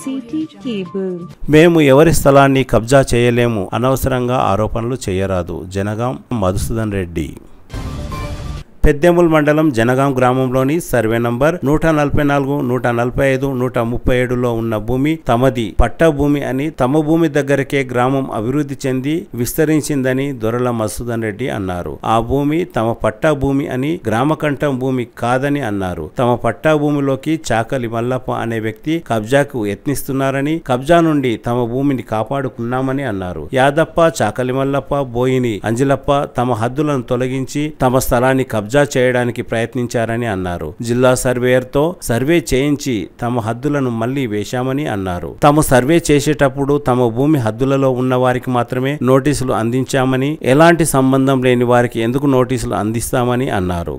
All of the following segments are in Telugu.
City cable. మేము ఎవరి స్థలాన్ని కబ్జా చేయలేము, అనవసరంగా ఆరోపణలు చేయరాదు. జనగాం మధుసూదన్ రెడ్డి. పెద్దెముల్ మండలం జనగాం గ్రామంలోని సర్వే నంబర్ 144, 145, 137లో ఉన్న భూమి తమది పట్టా భూమి అని, తమ భూమి దగ్గరకే గ్రామం అభివృద్ధి చెంది విస్తరించిందని దొరల మధుసూదన్ రెడ్డి అన్నారు. ఆ భూమి తమ పట్టా భూమి అని, గ్రామకంఠం భూమి కాదని అన్నారు. తమ పట్టా భూమిలోకి చాకలి మల్లప్ప అనే వ్యక్తి కబ్జాకు యత్నిస్తున్నారని, కబ్జా నుండి తమ భూమిని కాపాడుకున్నామని అన్నారు. యాదప్ప, చాకలి మల్లప్ప, బోయిని అంజిలప్ప తమ హద్దులను తొలగించి తమ స్థలాన్ని కబ్జా చేయడానికి ప్రయత్నించారని అన్నారు. జిల్లా సర్వేయర్తో సర్వే చేయించి తమ హద్దులను మళ్లీ వేశామని అన్నారు. తాము సర్వే చేసేటప్పుడు తమ భూమి హద్దులలో ఉన్న వారికి మాత్రమే నోటీసులు అందించామని, ఎలాంటి సంబంధం లేని వారికి ఎందుకు నోటీసులు అందిస్తామని అన్నారు.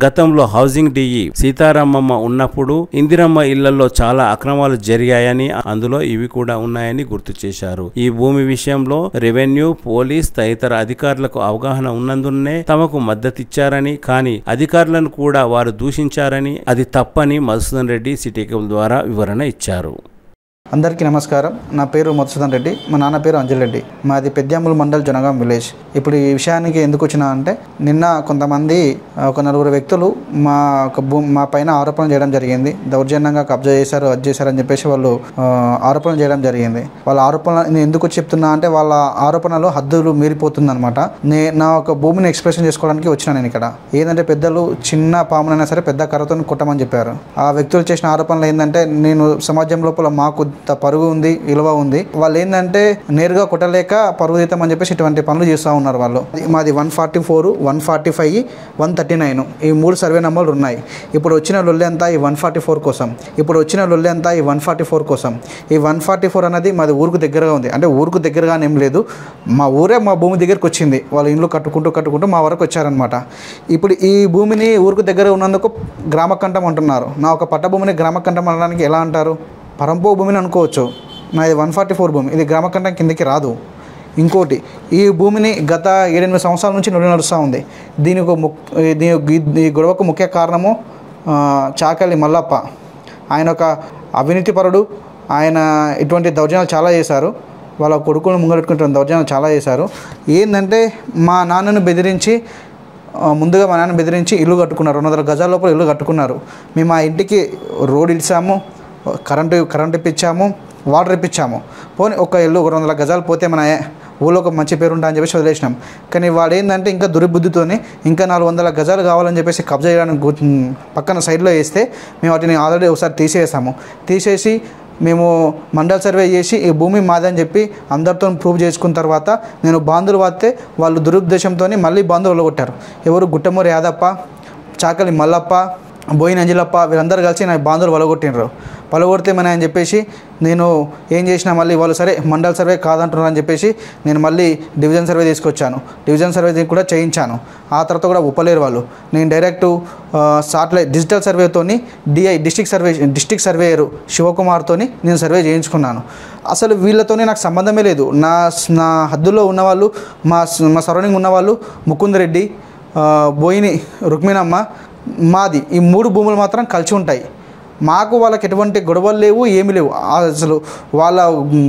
గతంలో హౌసింగ్ డిఈ సీతారామమ్మ ఉన్నప్పుడు ఇందిరమ్మ ఇళ్లలో చాలా అక్రమాలు జరిగాయని, అందులో ఇవి కూడా ఉన్నాయని గుర్తు చేశారు. ఈ భూమి విషయంలో రెవెన్యూ, పోలీస్ తదితర అధికారులకు అవగాహన ఉన్నందునే తమకు మద్దతిచ్చారని, కానీ అధికారులను కూడా వారు దూషించారని, అది తప్పని మధుసూదన్ రెడ్డి సిటీ కేబుల్ ద్వారా వివరణ ఇచ్చారు. అందరికీ నమస్కారం. నా పేరు మధుసూదన్ రెడ్డి, మా నాన్న పేరు అంజల్ రెడ్డి. మాది పెద్దెముల్ మండల్ జనగాం విలేజ్. ఇప్పుడు ఈ విషయానికి ఎందుకు వచ్చినా అంటే, నిన్న కొంతమంది ఒక 4 వ్యక్తులు మా పైన ఆరోపణలు చేయడం జరిగింది. దౌర్జన్యంగా కబ్జా చేశారు, అది చేశారని చెప్పేసి వాళ్ళు ఆరోపణలు చేయడం జరిగింది. వాళ్ళ ఆరోపణలు నేను ఎందుకు చెప్తున్నా అంటే, వాళ్ళ ఆరోపణలు హద్దులు మీరిపోతుందన్నమాట. నా ఒక భూమిని ఎక్స్ప్రెషన్ చేసుకోవడానికి వచ్చినా నేను ఇక్కడ. ఏంటంటే, పెద్దలు చిన్న పామునైనా సరే పెద్ద కర్రతో కొట్టమని చెప్పారు. ఆ వ్యక్తులు చేసిన ఆరోపణలు ఏంటంటే, నేను సమాజం లోపల మాకు పరుగు ఉంది, విలువ ఉంది, వాళ్ళు ఏంటంటే నేరుగా కొట్టలేక పరుగుదీతం అని చెప్పేసి ఇటువంటి పనులు చేస్తూ ఉన్నారు వాళ్ళు. మాది 144, 145, 139 ఈ 3 సర్వే నంబర్లు ఉన్నాయి. ఇప్పుడు వచ్చిన లొల్లి అంతా ఈ 144 కోసం. ఈ 144 కోసం. ఈ 144 అనేది మాది ఊరుకు దగ్గరగా ఉంది. అంటే ఊరుకు దగ్గరగానే ఏం లేదు, మా ఊరే మా భూమి దగ్గరకు వచ్చింది. వాళ్ళు ఇండ్లు కట్టుకుంటూ మా వరకు వచ్చారనమాట. ఇప్పుడు ఈ భూమిని ఊరుకు దగ్గర ఉన్నందుకు గ్రామకంఠం అంటున్నారు. నా ఒక పట్ట భూమిని గ్రామకంఠం అనడానికి ఎలా అంటారు? పరంపో భూమిని అనుకోవచ్చు. నాది 144 భూమి, ఇది గ్రామకంఠం కిందకి రాదు. ఇంకోటి, ఈ భూమిని గత 7-8 సంవత్సరాల నుంచి నడుస్తూ ఉంది. ఈ గొడవకు ముఖ్య కారణము చాకలి మల్లప్ప. ఆయన ఒక అవినీతిపరుడు. ఆయన ఇటువంటి దౌర్జన్యాలు చాలా చేశారు. వాళ్ళ కొడుకులను ముంగెట్టుకుంటున్న దౌర్జన్యాలు చాలా చేశారు. ఏంటంటే, మా నాన్నను బెదిరించి ఇల్లు కట్టుకున్నారు. 200 గజాల లోపల ఇల్లు కట్టుకున్నారు. మేము ఆ ఇంటికి రోడ్ ఇచ్చాము, కరెంట్ ఇప్పించాము, వాటర్ ఇప్పించాము. పోనీ ఒక ఇల్లు 200 గజాలు పోతే మన ఊళ్ళో ఒక మంచి పేరు ఉంటా అని చెప్పేసి వదిలేసినాం. కానీ వాడు ఏంటంటే ఇంకా దుర్బుద్ధితోని ఇంకా 400 గజాలు కావాలని చెప్పేసి కబ్జా చేయడానికి పక్కన సైడ్లో వేస్తే మేము వాటిని ఆల్రెడీ ఒకసారి తీసేసి మేము మండల్ సర్వే చేసి ఈ భూమి మాదని చెప్పి అందరితో ప్రూవ్ చేసుకున్న తర్వాత నేను బాంధులు వాడితే వాళ్ళు దురుద్దేశంతో మళ్ళీ బాంధువులు కొట్టారు. ఎవరు? గుట్టమూరి యాదప్ప, చాకలి మల్లప్ప, బోయిన అంజిలప్ప వీళ్ళందరూ కలిసి నా బాంధువులు పలగొడితే మన అని చెప్పేసి నేను ఏం చేసినా, మళ్ళీ వాళ్ళు సరే మండల్ సర్వే కాదంటున్నారు అని చెప్పేసి నేను మళ్ళీ డివిజన్ సర్వే తీసుకొచ్చాను. డివిజన్ సర్వే కూడా చేయించాను. ఆ తర్వాత కూడా ఒప్పలేరు వాళ్ళు. నేను డైరెక్ట్ సాటిలైట్ డిజిటల్ సర్వేతోని డిస్ట్రిక్ట్ సర్వేయరు శివకుమార్తోని నేను సర్వే చేయించుకున్నాను. అసలు వీళ్ళతోనే నాకు సంబంధమే లేదు. నా హద్దులో ఉన్నవాళ్ళు, మా సరౌండింగ్ ఉన్నవాళ్ళు ముకుందరెడ్డి, బోయిని రుక్మిణమ్మ, మాది ఈ 3 భూములు మాత్రం కలిసి ఉంటాయి. మాకు వాళ్ళకి ఎటువంటి గొడవలు లేవు, ఏమీ లేవు. అసలు వాళ్ళ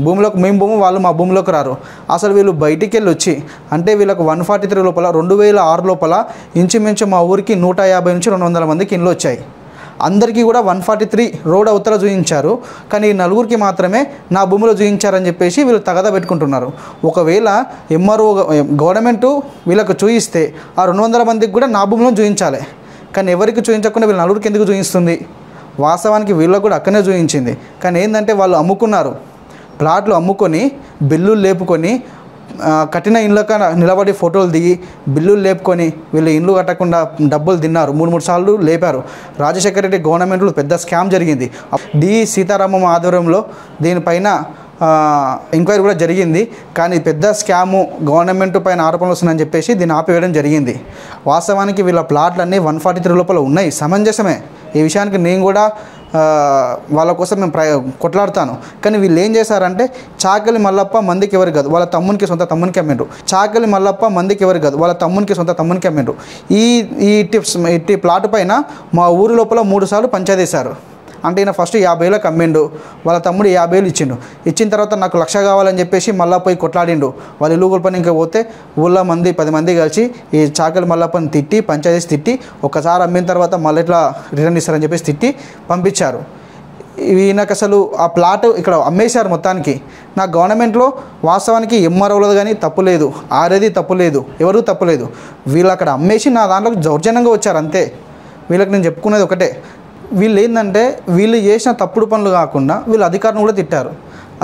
భూమిలోకి మేము భూమి, వాళ్ళు మా భూమిలోకి రారు. అసలు వీళ్ళు బయటికి వెళ్ళి వచ్చి అంటే వీళ్ళకు 143 లోపల 2006 లోపల ఇంచుమించు మా ఊరికి 150 నుంచి 200 మందికి ఇండ్లు వచ్చాయి. అందరికీ కూడా 143 రోడ్ అవతల చూయించారు. కానీ 4గురికి మాత్రమే నా భూమిలో చూయించారని చెప్పేసి వీళ్ళు తగదా పెట్టుకుంటున్నారు. ఒకవేళ ఎంఆర్ఓ గవర్నమెంటు వీళ్ళకు చూయిస్తే ఆ 200 మందికి కూడా నా భూమిలో చూయించాలి. కానీ ఎవరికి చూయించకుండా వీళ్ళు 4గురికి ఎందుకు చూయిస్తుంది? వాస్తవానికి వీళ్ళకు కూడా అక్కడనే చూయించింది. కానీ ఏంటంటే వాళ్ళు అమ్ముకున్నారు, ప్లాట్లు అమ్ముకొని బిల్లులు లేపుకొని కట్టిన ఇండ్లక నిలబడి ఫోటోలు దిగి బిల్లులు లేపుకొని వీళ్ళు ఇండ్లు కట్టకుండా డబ్బులు తిన్నారు. 3 సార్లు లేపారు. రాజశేఖర రెడ్డి గవర్నమెంట్లో పెద్ద స్కామ్ జరిగింది. డి సీతారామమ్మ ఆధ్వర్యంలో దీనిపైన ఎంక్వైరీ కూడా జరిగింది. కానీ పెద్ద స్కాము గవర్నమెంట్ పైన ఆరోపణలు వస్తున్నాయని చెప్పేసి దీన్ని ఆపివేయడం జరిగింది. వాస్తవానికి వీళ్ళ ప్లాట్లన్నీ 143 లోపల ఉన్నాయి, సమంజసమే. ఈ విషయానికి నేను కూడా వాళ్ళ కోసం మేము కొట్లాడుతాను. కానీ వీళ్ళు ఏం చేశారంటే, చాకలి మల్లప్ప మందికి ఎవరు కాదు, వాళ్ళ తమ్మునికి సొంత తమ్మునికి అమ్మిండ్రు. చాకలి మల్లప్ప మందికి ఎవరు కాదు, వాళ్ళ తమ్మునికి సొంత తమ్మునికి అమ్మిండ్రు. ఈ ప్లాట్ పైన మా ఊరి లోపల 3 సార్లు పంచాయతీ చేశారు. అంటే ఈయన ఫస్ట్ 50,000 అమ్మిండు, వాళ్ళ తమ్ముడు 50,000 ఇచ్చిండు. ఇచ్చిన తర్వాత నాకు 1,00,000 కావాలని చెప్పేసి మళ్ళీ పోయి కొట్లాడిండు. వాళ్ళు ఇల్లు కూల్పని ఇంకా పోతే ఊళ్ళో 10 మంది కలిసి ఈ చాకలి మల్లప్పని తిట్టి పంచాయతీ తిట్టి ఒక్కసారి అమ్మిన తర్వాత మళ్ళీ ఇట్లా రిటర్న్ ఇస్తారని చెప్పేసి తిట్టి పంపించారు. ఈయనకు అసలు ఆ ప్లాట్ ఇక్కడ అమ్మేశారు మొత్తానికి. నా గవర్నమెంట్లో వాస్తవానికి ఎంఆర్ఓలది కానీ తప్పు లేదు, ఆర్ఏది తప్పు లేదు, ఎవరు తప్పు లేదు. వీళ్ళు అక్కడ అమ్మేసి నా దాంట్లోకి దౌర్జన్యంగా వచ్చారు అంతే. వీళ్ళకి నేను చెప్పుకునేది ఒకటే, వీళ్ళు ఏంటంటే వీళ్ళు చేసిన తప్పుడు పనులు కాకుండా వీళ్ళు అధికారులను కూడా తిట్టారు.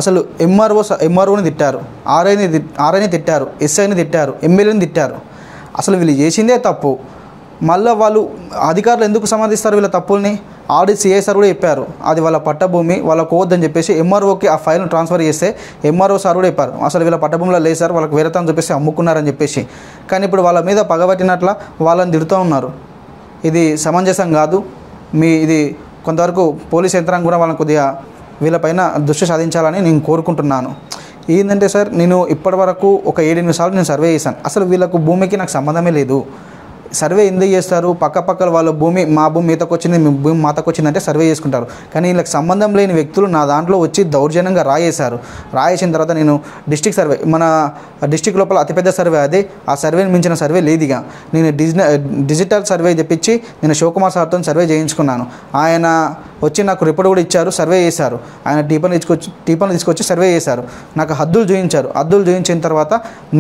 అసలు ఎంఆర్ఓని తిట్టారు, ఆర్ఐని తిట్టారు, ఎస్ఐని తిట్టారు, ఎమ్మెల్యేని తిట్టారు. అసలు వీళ్ళు చేసిందే తప్పు. మళ్ళీ వాళ్ళు అధికారులు ఎందుకు సమర్థిస్తారు వీళ్ళ తప్పుల్ని? ఆడిట్ సిఐ సార్ కూడా చెప్పారు అది వాళ్ళ పట్టభూమి, వాళ్ళకు వద్దని చెప్పేసి ఎంఆర్ఓకి ఆ ఫైల్ను ట్రాన్స్ఫర్ చేస్తే ఎంఆర్ఓ సార్ కూడా చెప్పారు అసలు వీళ్ళ పట్టభూమిలో లేదు సార్, వాళ్ళకి వేరే తను చెప్పేసి అమ్ముకున్నారని చెప్పేసి. కానీ ఇప్పుడు వాళ్ళ మీద పగబట్టినట్ల వాళ్ళని తిడుతూ ఉన్నారు. ఇది సమంజసం కాదు. ఇది కొంతవరకు పోలీస్ యంత్రాంగం కూడా వాళ్ళని కొద్దిగా వీళ్ళపైన దృష్టి సాధించాలని నేను కోరుకుంటున్నాను. ఏంటంటే సార్, నేను ఇప్పటివరకు ఒక 7-8 సార్లు నేను సర్వే చేశాను. అసలు వీళ్ళకు భూమికి నాకు సంబంధమే లేదు. సర్వే ఎందుకు చేస్తారు? పక్కపక్కల వాళ్ళ భూమి మా భూమి మీతకు వచ్చింది, మీ భూమి మాతకు వచ్చిందంటే సర్వే చేసుకుంటారు. కానీ వీళ్ళకి సంబంధం లేని వ్యక్తులు నా దాంట్లో వచ్చి దౌర్జన్యంగా రాయేశారు. రాయేసిన తర్వాత నేను డిస్ట్రిక్ట్ సర్వే, మన డిస్ట్రిక్ట్ లోపల అతిపెద్ద సర్వే అదే, ఆ సర్వేని మించిన సర్వే లేదుగా. నేను డిజిటల్ సర్వే తెప్పించి నేను శివకుమార్ సార్తో సర్వే చేయించుకున్నాను. ఆయన వచ్చి నాకు రిపోర్ట్ కూడా ఇచ్చారు, సర్వే చేశారు. ఆయన టీపన్లు తీసుకొచ్చి సర్వే చేశారు. నాకు హద్దులు చూపించారు. హద్దులు చూపించిన తర్వాత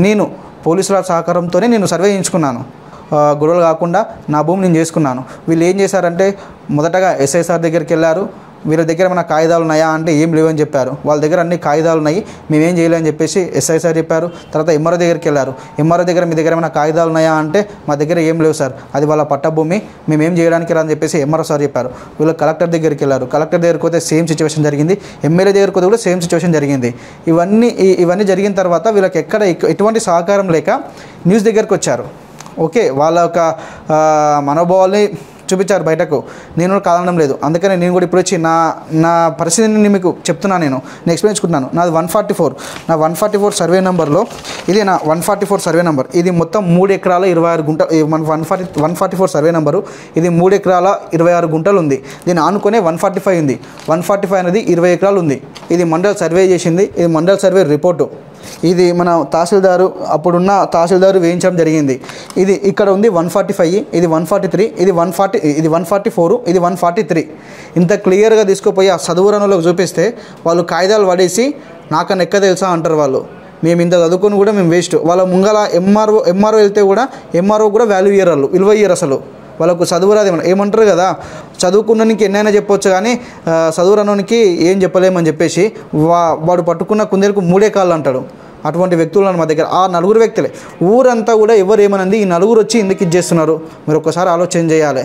నేను పోలీసుల సహకారంతోనే నేను సర్వే చేయించుకున్నాను. గొడవలు కాకుండా నా భూమి నేను చేసుకున్నాను. వీళ్ళు ఏం చేశారంటే మొదటగా ఎస్ఐసార్ దగ్గరికి వెళ్ళారు. వీళ్ళ దగ్గర ఏమైనా కాగితాలు ఉన్నాయా అంటే ఏం లేవని చెప్పారు. వాళ్ళ దగ్గర అన్ని కాగితాలు ఉన్నాయి, మేమేం చేయలేమని చెప్పేసి ఎస్ఐ సార్ చెప్పారు. తర్వాత ఎంఆర్ఓ దగ్గరికి వెళ్ళారు. ఎంఆర్ఓ దగ్గర మీ దగ్గర ఏమైనా కాగితాలు ఉన్నాయా అంటే మా దగ్గర ఏం లేవు సార్, అది వాళ్ళ పట్టభూమి, మేమేం చేయడానికి రాని చెప్పేసి ఎంఆర్ఓ సార్ చెప్పారు. వీళ్ళు కలెక్టర్ దగ్గరికి వెళ్ళారు. కలెక్టర్ దగ్గరికి పోతే సేమ్ సిచ్యువేషన్ జరిగింది. ఎమ్మెల్యే దగ్గరికి పోతే కూడా సేమ్ సిచ్యువేషన్ జరిగింది. ఇవన్నీ జరిగిన తర్వాత వీళ్ళకి ఎటువంటి సహకారం లేక న్యూస్ దగ్గరికి వచ్చారు. ఓకే, వాళ్ళ యొక్క మనోభావాల్ని చూపించారు బయటకు. నేను కాదనడం లేదు. అందుకని నేను కూడా ఇప్పుడు వచ్చి నా పరిస్థితిని మీకు చెప్తున్నాను, నేను ఎక్స్ప్లెయిన్ చేసుకుంటున్నాను. నాది 144. నా 144 సర్వే నెంబర్లో ఇది నా 144 సర్వే నెంబర్. ఇది మొత్తం 3 ఎకరాల 26 గుంటలు. మన 144 సర్వే నెంబరు. ఇది 3 ఎకరాల 26 గుంటలు ఉంది. దీన్ని ఆనుకునే 145 ఉంది. 145 అనేది 20 ఎకరాలు ఉంది. ఇది మండల్ సర్వే చేసింది. ఇది మండల్ సర్వే రిపోర్టు. ఇది మన తహసీల్దారు, అప్పుడున్న తహసీల్దారు వేయించడం జరిగింది. ఇది ఇక్కడ ఉంది 145, ఇది 143, ఇది 140, ఇది 144, ఇది 143. ఇంత క్లియర్గా తీసుకుపోయి ఆ చదువురానులకు చూపిస్తే వాళ్ళు కాగితాలు పడేసి నాకన్నా ఎక్క తెలుసా అంటారు. వాళ్ళు మేము ఇంత చదువుకొని కూడా మేము వేస్ట్. వాళ్ళ ముంగల ఎంఆర్ఓ వెళ్తే కూడా ఎంఆర్ఓ కూడా వాల్యూ ఇయ్యరు, వాళ్ళు విలువ ఇయ్యరు. అసలు వాళ్ళకు చదువురాదు ఏమంటారు కదా, చదువుకున్నానికి ఎన్నైనా చెప్పొచ్చు కానీ చదువురానికి ఏం చెప్పలేమని చెప్పేసి వాడు పట్టుకున్న కుందేలకు 3 కాళ్ళు అంటాడు. అటువంటి వ్యక్తులను మా దగ్గర ఆ 4 వ్యక్తులే. ఊరంతా కూడా ఎవరు ఏమనంది, ఈ 4 వచ్చి ఎందుకు ఇది చేస్తున్నారు మీరు ఒక్కసారి ఆలోచన చేయాలి.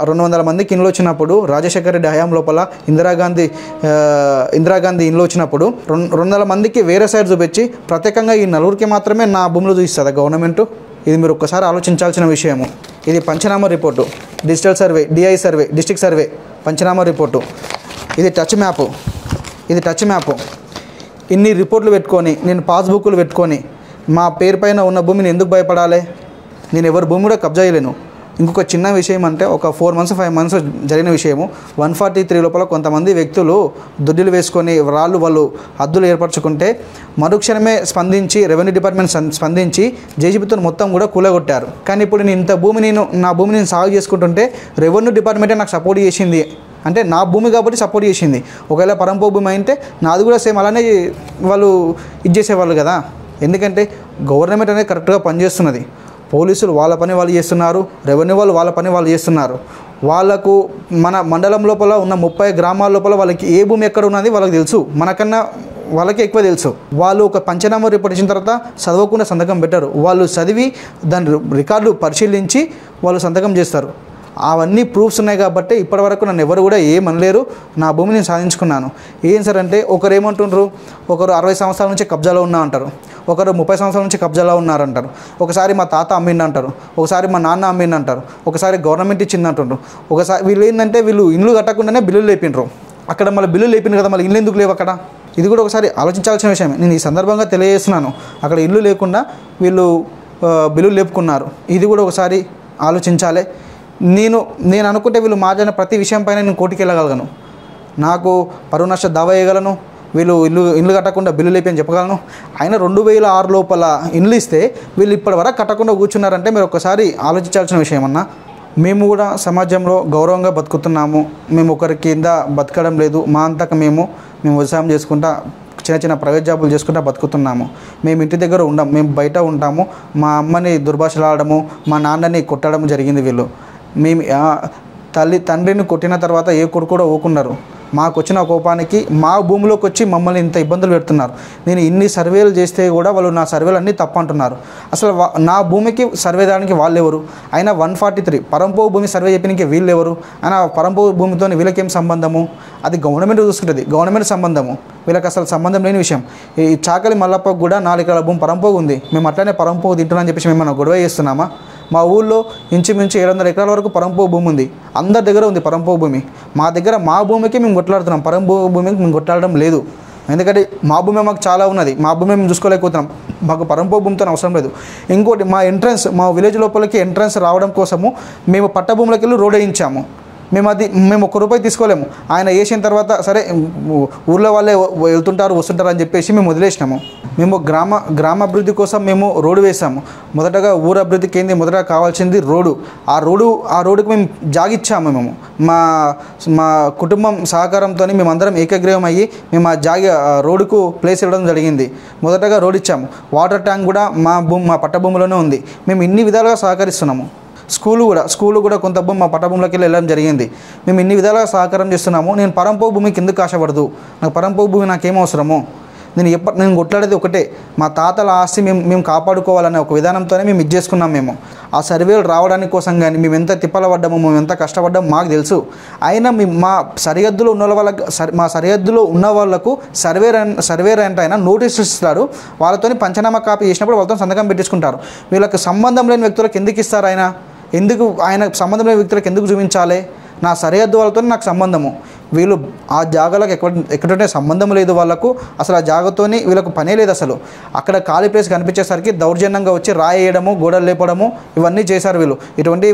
200 మందికి ఇండ్లు వచ్చినప్పుడు, రాజశేఖర రెడ్డి హయాం లోపల ఇందిరాగాంధీ ఇండ్లు వచ్చినప్పుడు 200 మందికి వేరే సైడ్ చూపించి ప్రత్యేకంగా ఈ 4కి మాత్రమే నా భూమిలో చూపిస్తుంది గవర్నమెంట్. ఇది మీరు ఒక్కసారి ఆలోచించాల్సిన విషయము. ఇది panchnama report, digital survey, DI survey, district survey, panchnama report. ఇది టచ్ మ్యాపు. ఇన్ని రిపోర్ట్లు పెట్టుకొని, నేను పాస్బుక్లు పెట్టుకొని మా పేరు పైన ఉన్న భూమిని ఎందుకు భయపడాలి? నేను ఎవరి భూమి కూడా కబ్జా చేయలేను. ఇంకొక చిన్న విషయం అంటే ఒక 4 months 5 months జరిగిన విషయము. 143 లోపల కొంతమంది వ్యక్తులు దుడ్డులు వేసుకొని వాళ్ళు హద్దులు ఏర్పరచుకుంటే మరుక్షణమే స్పందించి రెవెన్యూ డిపార్ట్మెంట్ స్పందించి జేసీబీతో మొత్తం కూడా కూలగొట్టారు. కానీ ఇప్పుడు నేను నా భూమిని సాగు చేసుకుంటుంటే రెవెన్యూ డిపార్ట్మెంటే నాకు సపోర్ట్ చేసింది. అంటే నా భూమి కాబట్టి సపోర్ట్ చేసింది. ఒకవేళ పరంపో భూమి అయితే నాది కూడా సేమ్ అలానే వాళ్ళు ఇది చేసేవాళ్ళు కదా. ఎందుకంటే గవర్నమెంట్ అనేది కరెక్ట్గా పనిచేస్తున్నది. పోలీసులు వాళ్ళ పని వాళ్ళు చేస్తున్నారు, రెవెన్యూ వాళ్ళు వాళ్ళ పని వాళ్ళు చేస్తున్నారు. వాళ్ళకు మన మండలం లోపల ఉన్న 30 గ్రామాల లోపల వాళ్ళకి ఏ భూమి ఎక్కడ ఉన్నది వాళ్ళకి తెలుసు, మనకన్నా వాళ్ళకి ఎక్కువ తెలుసు. వాళ్ళు ఒక పంచనామా రిపోర్ట్ ఇచ్చిన తర్వాత చదవకుండా సంతకం పెట్టారు. వాళ్ళు చదివి దాని రికార్డు పరిశీలించి వాళ్ళు సంతకం చేస్తారు. అవన్నీ ప్రూఫ్స్ ఉన్నాయి కాబట్టి ఇప్పటివరకు నన్ను ఎవరు కూడా ఏమనలేరు. నా భూమిని నేను సాధించుకున్నాను. ఏం సార్ అంటే ఒకరు ఏమంటుండ్రు, ఒకరు 60 సంవత్సరాల నుంచి కబ్జాలో ఉన్నా అంటారు, ఒకరు 30 సంవత్సరాల నుంచి కబ్జాలో ఉన్నారంటారు, ఒకసారి మా తాత అమ్మిండి అంటారు, ఒకసారి మా నాన్న అమ్మిండి అంటారు, ఒకసారి గవర్నమెంట్ ఇచ్చింది అంటుండ్రు. ఒకసారి వీళ్ళు ఏంటంటే వీళ్ళు ఇల్లు కట్టకుండానే బిల్లులు లేపిండ్రు. అక్కడ మళ్ళీ బిల్లులు లేపిండ్రు కదా, మళ్ళీ ఇల్లు ఎందుకు లేవు అక్కడ? ఇది కూడా ఒకసారి ఆలోచించాల్సిన విషయమే. నేను ఈ సందర్భంగా తెలియజేస్తున్నాను. అక్కడ ఇల్లు లేకుండా వీళ్ళు బిల్లులు లేపుకున్నారు. ఇది కూడా ఒకసారి ఆలోచించాలి. నేను అనుకుంటే వీళ్ళు మాట్లాడిన ప్రతి విషయం పైన నేను కోర్టుకి వెళ్ళగలను. నాకు పరువు నష్ట దావా వేయగలను, వీళ్ళు ఇల్లు కట్టకుండా బిల్లు లేపి అని చెప్పగలను. ఆయన 2006 లోపల ఇల్లు ఇస్తే వీళ్ళు ఇప్పటి వరకు కట్టకుండా కూర్చున్నారంటే మీరు ఒకసారి ఆలోచించాల్సిన విషయం అన్న. మేము కూడా సమాజంలో గౌరవంగా బతుకుతున్నాము, మేము ఒకరి కింద బతకడం లేదు. మా అంతకు మేము వ్యవసాయం చేసుకుంటా చిన్న చిన్న ప్రైవేట్ జాబులు చేసుకుంటా బతుకుతున్నాము. మేము ఇంటి దగ్గర ఉండం, మేము బయట ఉంటాము. మా అమ్మని దుర్భాషలాడము, మా నాన్నని కొట్టడం జరిగింది. వీళ్ళు మేము తండ్రిని కొట్టిన తర్వాత ఏ కొడుకు కూడా ఊకున్నారు. మాకు వచ్చిన కోపానికి మా భూమిలోకి వచ్చి మమ్మల్ని ఇంత ఇబ్బందులు పెడుతున్నారు. నేను ఇన్ని సర్వేలు చేస్తే కూడా వాళ్ళు నా సర్వేలు అన్నీ తప్పు అంటున్నారు. అసలు నా భూమికి సర్వే దానికి వాళ్ళు ఎవరు? అయినా 143 పరంపోవు భూమి సర్వే చెప్పడానికి వీళ్ళు ఎవరు? అయినా పరంపోవు భూమితో వీళ్ళకేం సంబంధము? అది గవర్నమెంట్ చూసుకుంటుంది, గవర్నమెంట్ సంబంధము. వీళ్ళకి అసలు సంబంధం లేని విషయం. ఈ చాకలి మల్లప్పకు కూడా 4 ఎకరాల భూమి పరంపోగు ఉంది. మేము అట్లనే పరంపోగు తింటున్నామని చెప్పేసి మేము గొడవ చేస్తున్నామా? మా ఊళ్ళో ఇంచుమించు 700 ఎకరాల వరకు పరంపోగు భూమి ఉంది. అందరి దగ్గర ఉంది పరంపోగు భూమి. మా దగ్గర మా భూమికి మేము కొట్లాడుతున్నాం, పరంపోగు భూమికి మేము కొట్లాడడం లేదు. ఎందుకంటే మా భూమి మాకు చాలా ఉన్నది, మా భూమి మేము చూసుకోలేకపోతున్నాం. మాకు పరంపోగు భూమితో అవసరం లేదు. ఇంకోటి, మా విలేజ్ లోపలికి ఎంట్రన్స్ రావడం కోసము మేము పట్ట భూములకి వెళ్ళి రోడ్ వేయించాము. మేము 1 రూపాయి తీసుకోలేము. ఆయన వేసిన తర్వాత సరే ఊళ్ళో వాళ్ళే వెళ్తుంటారు వస్తుంటారు అని చెప్పేసి మేము వదిలేసినాము. మేము గ్రామాభివృద్ధి కోసం మేము రోడ్డు వేసాము. మొదటగా ఊరు అభివృద్ధికి ఏంది మొదటగా కావాల్సింది రోడ్డు. ఆ రోడ్డుకి మేము జాగిచ్చాము. మేము మా కుటుంబం సహకారంతో మేమందరం ఏకగ్రీవం అయ్యి మేము ఆ రోడ్డుకు ప్లేస్ ఇవ్వడం జరిగింది. మొదటగా రోడ్ ఇచ్చాము. వాటర్ ట్యాంక్ కూడా మా పట్ట భూమిలోనే ఉంది. మేము ఇన్ని విధాలుగా సహకరిస్తున్నాము. స్కూలు కూడా కొంత భూమి మా పట్టభూమిలోకి వెళ్ళడం జరిగింది. మేము ఇన్ని విధాలుగా సహకారం చేస్తున్నాము. నేను పరంపోగు భూమికి ఎందుకు ఆశపడదు? నాకు పరంపోగు భూమి నాకేం అవసరము? నేను కొట్లాడేది ఒకటే, మా తాతల ఆస్తి మేము కాపాడుకోవాలనే ఒక విధానంతోనే మేము ఇది చేసుకున్నాం. మేము ఆ సర్వేలు రావడానికి కోసం కానీ మేము ఎంత తిప్పల పడ్డామో, మేము ఎంత కష్టపడ్డామో మాకు తెలుసు. అయినా మా సరిహద్దులో ఉన్న వాళ్ళకు సర్వేర్ అంటే ఆయన నోటీస్ ఇస్తారు. వాళ్ళతో పంచనామా కాపీ చేసినప్పుడు వాళ్ళతో సంతకం పెట్టించుకుంటారు. వీళ్ళకి సంబంధం లేని వ్యక్తులకు ఎందుకు ఇస్తారు? ఆయన సంబంధం లేని వ్యక్తులకు ఎందుకు చూపించాలి? నా సరిహద్దు వాళ్ళతో నాకు సంబంధము. వీళ్ళు ఆ జాగాలకు ఎక్కడంటే సంబంధం లేదు వాళ్ళకు. అసలు ఆ జాగాతోని వీళ్ళకు పనే లేదు. అసలు అక్కడ ఖాళీ ప్లేస్ కనిపించేసరికి దౌర్జన్యంగా వచ్చి రాయేయడము, గోడలు లేపడము ఇవన్నీ చేశారు.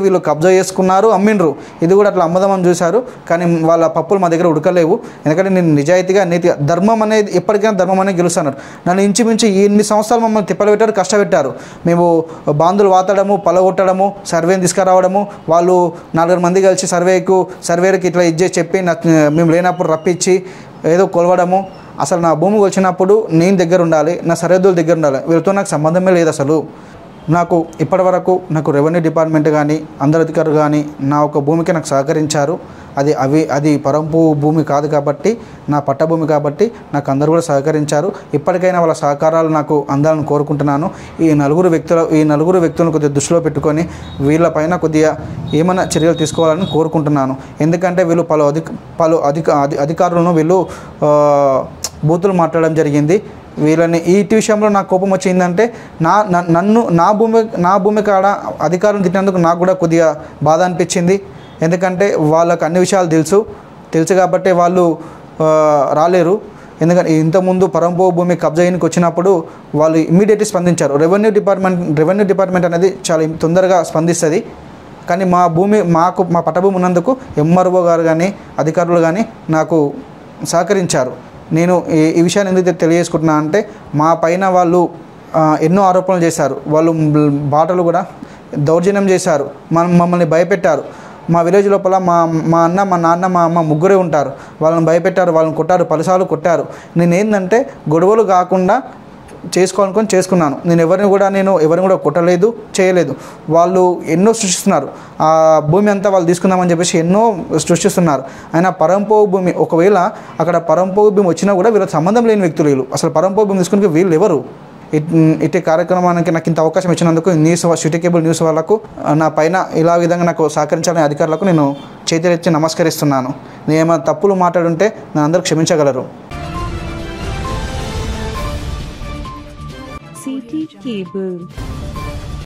వీళ్ళు కబ్జా చేసుకున్నారు, అమ్మిండ్రు. ఇది కూడా అట్లా అమ్మదమని చూశారు. కానీ వాళ్ళ పప్పులు మా దగ్గర ఉడకలేవు. ఎందుకంటే నేను నిజాయితీగా నీతిగా ధర్మం అనేది ఎప్పటికైనా ధర్మం అనేది గెలుస్తున్నారు. నన్ను ఇంచుమించి ఇన్ని సంవత్సరాలు మమ్మల్ని తిప్పలు పెట్టారు, కష్టపెట్టారు. మేము బాంధులు వాతడము, పలగొట్టడము, సర్వేని తీసుకురావడము, వాళ్ళు 4 మంది కలిసి సర్వేకి ఇట్లా ఇచ్చేసి చెప్పి మేము లేనప్పుడు రప్పించి ఏదో కొలవడము. అసలు నా భూమికి వచ్చినప్పుడు నేను దగ్గర ఉండాలి, నా సరిహద్దుల దగ్గర ఉండాలి. వీళ్ళతో నాకు సంబంధమే లేదు. అసలు నాకు ఇప్పటివరకు రెవెన్యూ డిపార్ట్మెంట్ కానీ అందరు అధికారులు కానీ నా ఒక భూమికి నాకు సహకరించారు. అది పరంపు భూమి కాదు కాబట్టి, నా పట్టభూమి కాబట్టి నాకు అందరూ కూడా సహకరించారు. ఇప్పటికైనా వాళ్ళ సహకారాలు నాకు అందాలని కోరుకుంటున్నాను. ఈ నలుగురు వ్యక్తులను కొద్దిగా దృష్టిలో పెట్టుకొని వీళ్ళపైన కొద్దిగా ఏమైనా చర్యలు తీసుకోవాలని కోరుకుంటున్నాను. ఎందుకంటే వీళ్ళు పలు అధికారులను వీళ్ళు బూతులు మాట్లాడడం జరిగింది. వీళ్ళని ఈ విషయంలో నాకు కోపం వచ్చిందంటే నా భూమి కాడ అధికారులను తిట్టినందుకు నాకు కూడా కొద్దిగా బాధ అనిపించింది. ఎందుకంటే వాళ్ళకు అన్ని విషయాలు తెలుసు కాబట్టి వాళ్ళు రాలేరు. ఎందుకంటే ఇంతకుముందు పరంపోగు భూమి కబ్జాయినికి వచ్చినప్పుడు వాళ్ళు ఇమ్మీడియట్లీ స్పందించారు. రెవెన్యూ డిపార్ట్మెంట్ అనేది చాలా తొందరగా స్పందిస్తుంది. కానీ మా పట్టభూమి ఉన్నందుకు ఎంఆర్ఓ గారు కానీ అధికారులు కానీ నాకు సహకరించారు. నేను ఈ విషయాన్ని ఎందుకు తెలియజేసుకుంటున్నా అంటే మా పైన వాళ్ళు ఎన్నో ఆరోపణలు చేశారు. వాళ్ళు బాటలు కూడా దౌర్జన్యం చేశారు, మమ్మల్ని భయపెట్టారు. మా విలేజ్ లోపల మా అన్న, మా నాన్న, మా అమ్మ ముగ్గురే ఉంటారు. వాళ్ళని భయపెట్టారు, వాళ్ళని కొట్టారు, పలుసార్లు కొట్టారు. నేను ఏంటంటే గొడవలు కాకుండా చేసుకోవాలనుకొని చేసుకున్నాను. నేను ఎవరిని కూడా కొట్టలేదు, చేయలేదు. వాళ్ళు ఎన్నో సృష్టిస్తున్నారు. ఆ భూమి అంతా వాళ్ళు తీసుకుందామని చెప్పేసి ఎన్నో సృష్టిస్తున్నారు. అయినా పరంపోగు భూమి ఒకవేళ అక్కడ పరంపోగు భూమి వచ్చినా కూడా వీళ్ళకి సంబంధం లేని వ్యక్తులు వీళ్ళు. అసలు పరంపోగు భూమి తీసుకుని వీళ్ళు ఎవరు? ఇటు కార్యక్రమానికి నాకు ఇంత అవకాశం ఇచ్చినందుకు సిటీ కేబుల్ న్యూస్ వాళ్ళకు నా పైన ఇలా విధంగా నాకు సహకరించాలని అధికారులకు నేను చేతులెత్తి నమస్కరిస్తున్నాను. నేను ఏమైనా తప్పులు మాట్లాడుంటే నన్ను అందరూ క్షమించగలరు. City Cable.